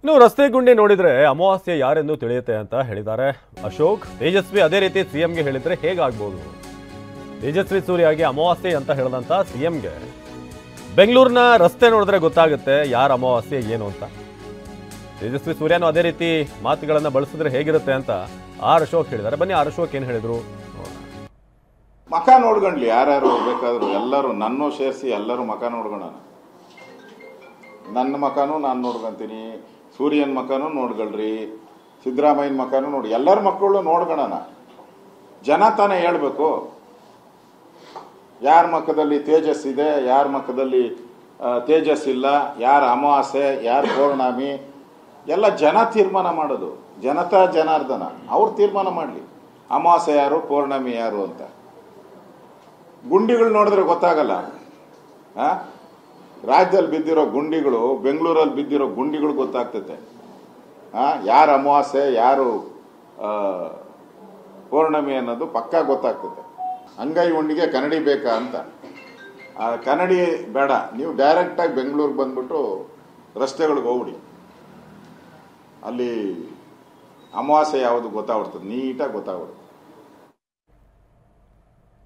ನೀವು ರಸ್ತೆ ಗುಂಡಿ ನೋಡಿದ್ರೆ ಅಮಾವಾಸ್ಯೆ ಯಾರೆಂದು ತಿಳಿಯುತ್ತೆ ಅಂತ ಹೇಳಿದ್ದಾರೆ ಅಶೋಕ್. ತೇಜಸ್ವಿ ಅದೇ ರೀತಿ ಸಿಎಂಗೆ ಹೇಳಿದ್ರೆ ಹೇಗಾಗ್ಬೋದು? ತೇಜಸ್ವಿ ಸೂರ್ಯಗೆ ಅಮಾವಾಸ್ಯೆ ಅಂತ ಹೇಳಿದಂತ ಸಿಎಂಗೆ ಬೆಂಗಳೂರಿನ ರಸ್ತೆ ನೋಡಿದ್ರೆ ಗೊತ್ತಾಗುತ್ತೆ ಯಾರ ಅಮಾವಾಸ್ಯೆ ಏನು ಅಂತ. ತೇಜಸ್ವಿ ಸೂರ್ಯನು ಅದೇ ರೀತಿ ಮಾತುಗಳನ್ನ ಬಳಸಿದ್ರೆ ಹೇಗಿರುತ್ತೆ ಅಂತ ಅಶೋಕ್ ಹೇಳಿದ್ದಾರೆ. ಬನ್ನಿ ಅಶೋಕ್ ಏನು ಹೇಳಿದ್ರು. ಮಕ ನೋಡ್ಕೊಂಡ್ಲಿ ಯಾರ್ಯಾರು ಬೇಕಾದ್ರು ಎಲ್ಲರೂ ನನ್ನೂ ಸೇರಿಸಿ ಎಲ್ಲರೂ ಮಕ ನೋಡ್ಕೊಳ್ಳೋಣ. ನನ್ನ ಮಕನೂ ನಾನು ನೋಡ್ಕೊಂತೀನಿ, ಸೂರ್ಯನ ಮಕನೂ ನೋಡ್ಕೊಳ್ರಿ, ಸಿದ್ದರಾಮಯ್ಯನ ಮಕನೂ ನೋಡಿ, ಎಲ್ಲರ ಮಕ್ಕಳು ನೋಡ್ಕೊಳ್ಳೋಣ. ಜನ ತಾನೇ ಹೇಳ್ಬೇಕು ಯಾರ ಮಕ್ಕದಲ್ಲಿ ತೇಜಸ್ ಇದೆ, ಯಾರ ಮಕ್ಕದಲ್ಲಿ ತೇಜಸ್ ಇಲ್ಲ, ಯಾರ ಅಮಾವಾಸ್ಯೆ, ಯಾರ ಪೌರ್ಣಮಿ ಎಲ್ಲ ಜನ ತೀರ್ಮಾನ ಮಾಡೋದು. ಜನತಾ ಜನಾರ್ದನ ಅವ್ರು ತೀರ್ಮಾನ ಮಾಡಲಿ ಅಮಾವಾಸ್ಯೆ ಯಾರು ಪೌರ್ಣಮಿ ಯಾರು ಅಂತ. ಗುಂಡಿಗಳು ನೋಡಿದ್ರೆ ಗೊತ್ತಾಗಲ್ಲ. ರಾಜ್ಯದಲ್ಲಿ ಬಿದ್ದಿರೋ ಗುಂಡಿಗಳು, ಬೆಂಗಳೂರಲ್ಲಿ ಬಿದ್ದಿರೋ ಗುಂಡಿಗಳು ಗೊತ್ತಾಗ್ತೈತೆ. ಯಾರು ಅಮಾವಾಸ್ಯೆ ಯಾರು ಪೌರ್ಣಮಿ ಅನ್ನೋದು ಪಕ್ಕಾ ಗೊತ್ತಾಗ್ತದೆ. ಅಂಗೈ ಉಂಡಿಗೆ ಕನ್ನಡಿ ಬೇಕಾ ಅಂತ. ಕನ್ನಡಿ ಬೇಡ, ನೀವು ಡೈರೆಕ್ಟಾಗಿ ಬೆಂಗಳೂರಿಗೆ ಬಂದ್ಬಿಟ್ಟು ರಸ್ತೆಗಳಿಗೆ ಹೋಗ್ಬಿಡಿ, ಅಲ್ಲಿ ಅಮಾವಾಸ್ಯೆ ಯಾವುದು ಗೊತ್ತಾಗ್ಬಿಡ್ತದೆ, ನೀಟಾಗಿ ಗೊತ್ತಾಗ್ಬಿಡುತ್ತೆ.